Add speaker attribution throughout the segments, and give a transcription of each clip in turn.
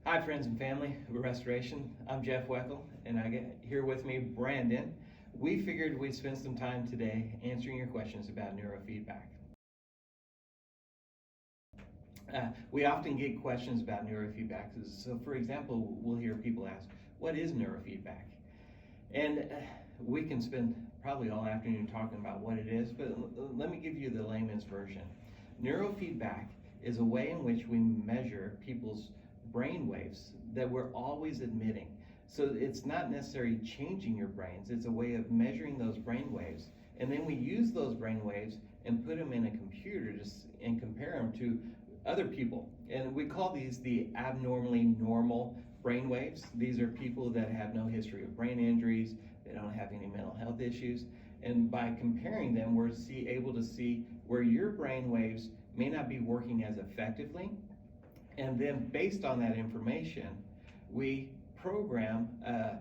Speaker 1: Hi friends and family of Restoration. I'm Jeff Weckel and I get here with me Brandon. We figured we'd spend some time today answering your questions about neurofeedback. We often get questions about neurofeedback. So for example, we'll hear people ask, what is neurofeedback? And we can spend probably all afternoon talking about what it is, but let me give you the layman's version. Neurofeedback is a way in which we measure people's brain waves that we're always emitting. So it's not necessarily changing your brains, it's a way of measuring those brain waves. And then we use those brain waves and put them in a computer and compare them to other people. And we call these the abnormally normal brain waves. These are people that have no history of brain injuries, they don't have any mental health issues. And by comparing them, we're able to see where your brain waves may not be working as effectively. And then based on that information, we program a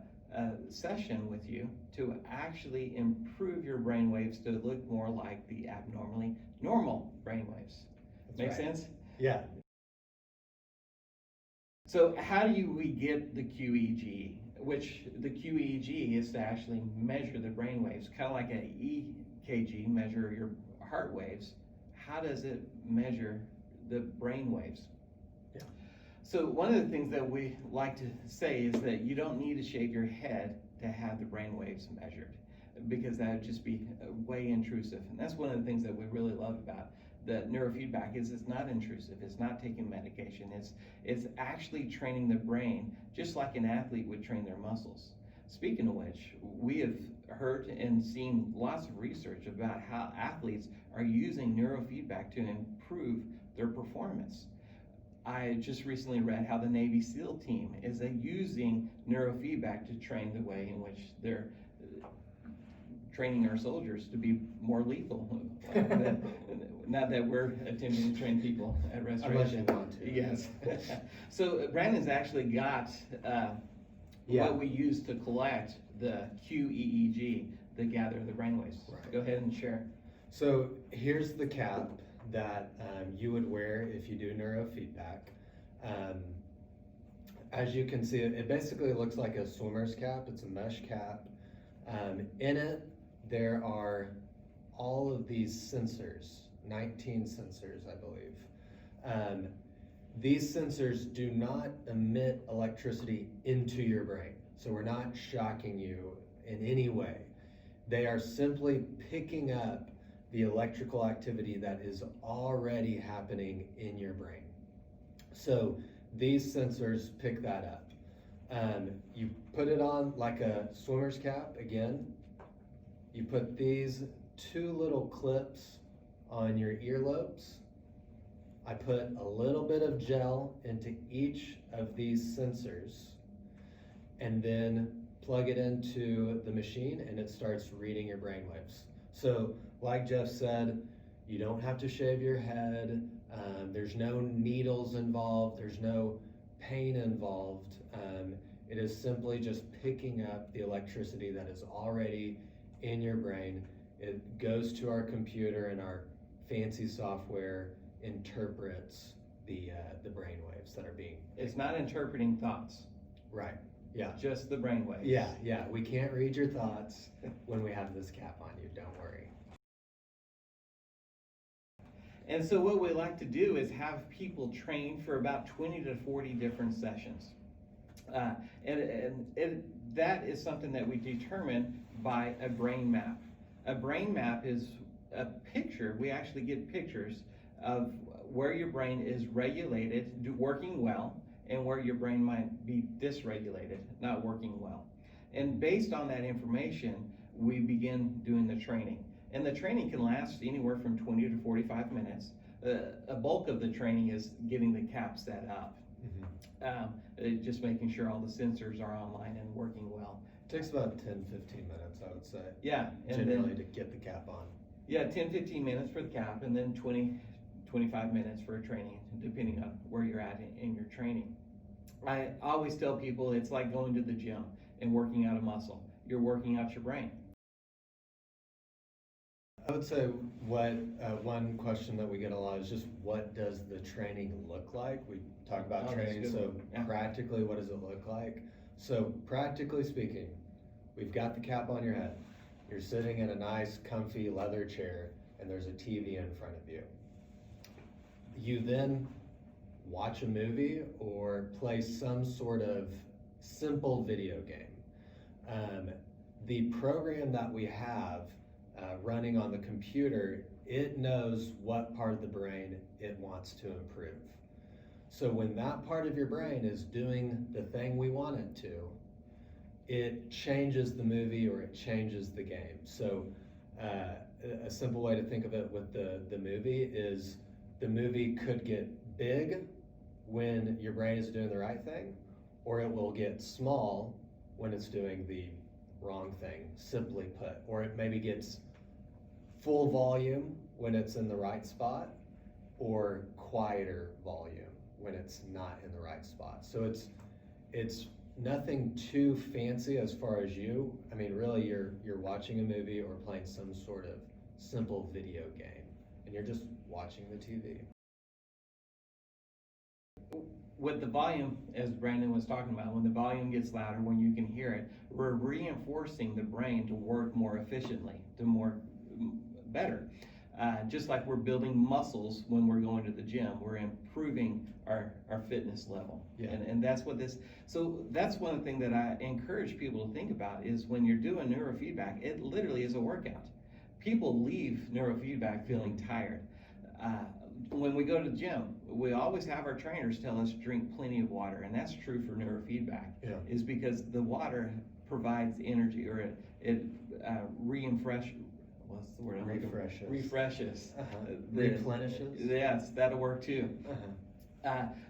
Speaker 1: session with you to actually improve your brain waves to look more like the abnormally normal brain waves. Make sense?
Speaker 2: Yeah.
Speaker 1: So how do we get the QEEG? Which the QEEG is to actually measure the brain waves, kind of like an EKG, measure your heart waves. How does it measure the brain waves?
Speaker 2: Yeah.
Speaker 1: So one of the things that we like to say is that you don't need to shave your head to have the brain waves measured, because that would just be way intrusive. And that's one of the things that we really love about the neurofeedback is it's not intrusive, it's not taking medication, it's actually training the brain just like an athlete would train their muscles. Speaking of which, we have heard and seen lots of research about how athletes are using neurofeedback to improve their performance. I just recently read how the Navy SEAL team is using neurofeedback to train the way in which they're training our soldiers to be more lethal. Not that we're attempting to train people at Restoration.
Speaker 2: Unless you want to.
Speaker 1: Yes. So Brandon's actually got what we use to collect the QEEG to gather the brainwaves.
Speaker 2: Right.
Speaker 1: Go ahead and share.
Speaker 2: So here's the cap that you would wear if you do neurofeedback. As you can see, it basically looks like a swimmer's cap. It's a mesh cap. In it, there are all of these sensors, 19 sensors, I believe. These sensors do not emit electricity into your brain. So we're not shocking you in any way. They are simply picking up the electrical activity that is already happening in your brain. So these sensors pick that up. You put it on like a swimmer's cap again. You put these two little clips on your earlobes. I put a little bit of gel into each of these sensors and then plug it into the machine and it starts reading your brainwaves. So like Jeff said, you don't have to shave your head. There's no needles involved. There's no pain involved. It is simply just picking up the electricity that is already in your brain. It goes to our computer and our fancy software interprets the brain waves that are being.
Speaker 1: It's not interpreting thoughts.
Speaker 2: Right. Yeah.
Speaker 1: Just the brain waves.
Speaker 2: Yeah. We can't read your thoughts when we have this cap on you. Don't worry.
Speaker 1: And so what we like to do is have people train for about 20 to 40 different sessions. That is something that we determine by a brain map. A brain map is a picture. We actually get pictures of where your brain is regulated, working well, and where your brain might be dysregulated, not working well. And based on that information, we begin doing the training. And the training can last anywhere from 20 to 45 minutes. A bulk of the training is getting the cap set up. Just making sure all the sensors are online and working well.
Speaker 2: It takes about 10-15 minutes, I would say.
Speaker 1: Yeah. And
Speaker 2: generally to get the cap on.
Speaker 1: Yeah, 10-15 minutes for the cap and then 20-25 minutes for training, depending on where you're at in your training. I always tell people it's like going to the gym and working out a muscle. You're working out your brain.
Speaker 2: I would say what one question that we get a lot is just what does the training look like? We talk about
Speaker 1: Oh, that's
Speaker 2: training,
Speaker 1: good.
Speaker 2: so
Speaker 1: Yeah.
Speaker 2: practically, what does it look like? So practically speaking, we've got the cap on your head. You're sitting in a nice, comfy leather chair, and there's a TV in front of you. You then watch a movie or play some sort of simple video game. The program that we have running on the computer, it knows what part of the brain it wants to improve. So when that part of your brain is doing the thing we want it to, it changes the movie or it changes the game. So a simple way to think of it with the movie is the movie could get big when your brain is doing the right thing, or it will get small when it's doing the wrong thing, simply put. Or it maybe gets full volume when it's in the right spot, or quieter volume when it's not in the right spot. So it's nothing too fancy as far as you. I mean, really, you're watching a movie or playing some sort of simple video game, and you're just watching the TV.
Speaker 1: With the volume, as Brandon was talking about, when the volume gets louder, when you can hear it, we're reinforcing the brain to work more efficiently, better. Just like we're building muscles when we're going to the gym, we're improving our fitness level.
Speaker 2: Yeah.
Speaker 1: And that's what so that's one thing that I encourage people to think about is when you're doing neurofeedback, it literally is a workout. People leave neurofeedback feeling tired. When we go to the gym, we always have our trainers tell us drink plenty of water, and that's true for neurofeedback.
Speaker 2: Yeah.
Speaker 1: Is because the water provides energy, or it refreshes. What's the word? Refreshes.
Speaker 2: Replenishes.
Speaker 1: Yes, that'll work too.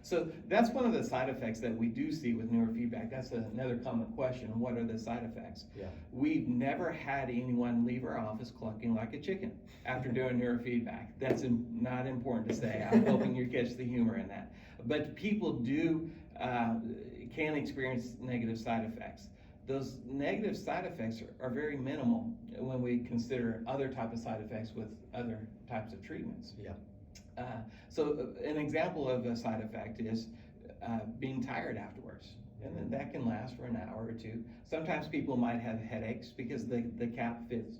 Speaker 1: So that's one of the side effects that we do see with neurofeedback. That's another common question. What are the side effects?
Speaker 2: Yeah.
Speaker 1: We've never had anyone leave our office clucking like a chicken after doing neurofeedback. That's not important to say. I'm hoping you catch the humor in that. But people can experience negative side effects. Those negative side effects are very minimal when we consider other type of side effects with other types of treatments.
Speaker 2: Yeah.
Speaker 1: So an example of a side effect is being tired afterwards. And then that can last for an hour or two. Sometimes people might have headaches because the cap fits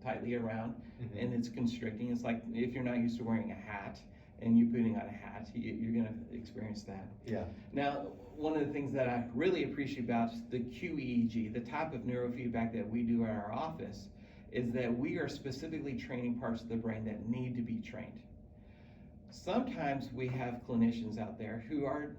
Speaker 1: tightly around and it's constricting. It's like if you're not used to wearing a hat and you putting on a hat, you're going to experience that.
Speaker 2: Yeah.
Speaker 1: Now, one of the things that I really appreciate about the QEEG, the type of neurofeedback that we do in our office, is that we are specifically training parts of the brain that need to be trained. Sometimes we have clinicians out there who are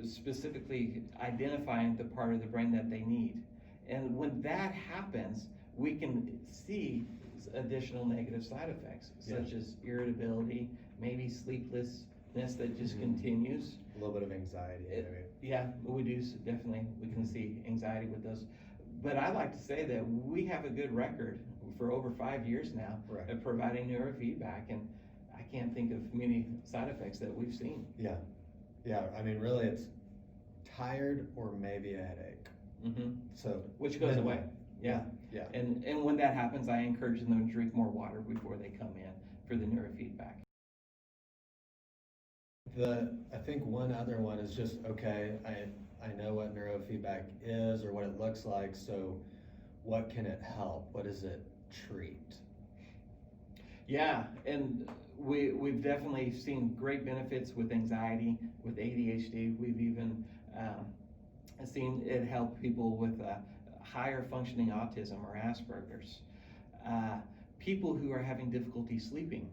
Speaker 1: specifically identifying the part of the brain that they need. And when that happens, we can see additional negative side effects, such as irritability, maybe sleeplessness that just continues.
Speaker 2: A little bit of anxiety, maybe.
Speaker 1: Yeah, we do definitely. We can see anxiety with those. But I like to say that we have a good record for over 5 years now of providing neurofeedback, and I can't think of many side effects that we've seen.
Speaker 2: Yeah. Yeah, I mean, really, it's tired or maybe a headache. So
Speaker 1: which goes away. Yeah.
Speaker 2: Yeah.
Speaker 1: And when that happens, I encourage them to drink more water before they come in for the neurofeedback.
Speaker 2: I think one other one is just, okay, I know what neurofeedback is or what it looks like, so what can it help? What does it treat?
Speaker 1: Yeah, and we've definitely seen great benefits with anxiety, with ADHD. We've even seen it help people with higher functioning autism or Asperger's. People who are having difficulty sleeping.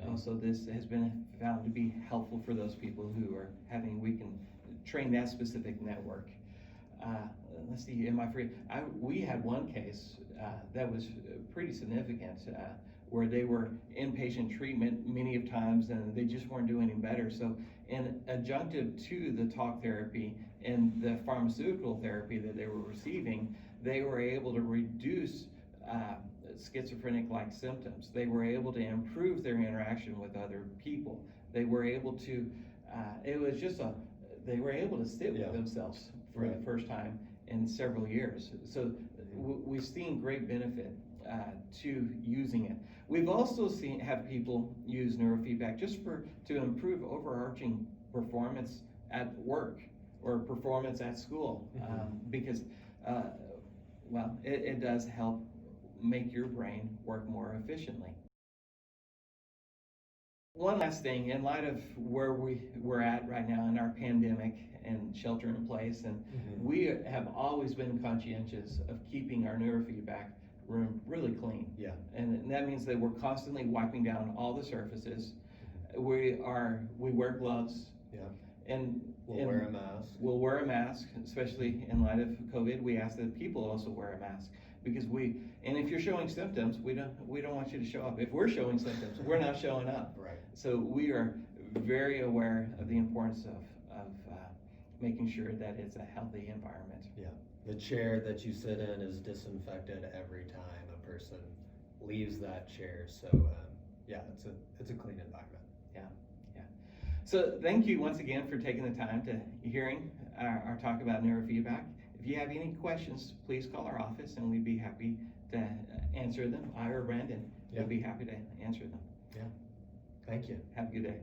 Speaker 1: Also, this has been found to be helpful for those people who are we can train that specific network. Let's see, we had one case that was pretty significant where they were inpatient treatment many of times and they just weren't doing any better. So in adjunctive to the talk therapy and the pharmaceutical therapy that they were receiving, they were able to reduce schizophrenic-like symptoms. They were able to improve their interaction with other people. They were able to, they were able to sit with themselves for the first time in several years. So we've seen great benefit. to using it. We've also have people use neurofeedback just to improve overarching performance at work or performance at school, because well, it does help make your brain work more efficiently. One last thing, in light of where we're at right now in our pandemic and shelter in place, and we have always been conscientious of keeping our neurofeedback room really clean.
Speaker 2: Yeah.
Speaker 1: And that means that we're constantly wiping down all the surfaces. We wear gloves.
Speaker 2: Yeah.
Speaker 1: And
Speaker 2: we'll wear a mask.
Speaker 1: We'll wear a mask, especially in light of COVID. We ask that people also wear a mask, because and if you're showing symptoms, we don't want you to show up. If we're showing symptoms, we're not showing up.
Speaker 2: Right.
Speaker 1: So we are very aware of the importance of making sure that it's a healthy environment.
Speaker 2: Yeah. The chair that you sit in is disinfected every time a person leaves that chair. So yeah, it's a clean environment.
Speaker 1: Yeah. So thank you once again for taking the time to hearing our talk about neurofeedback. If you have any questions, please call our office and we'd be happy to answer them. I or Brandon would be happy to answer them.
Speaker 2: Yeah. Thank you.
Speaker 1: Have a good day.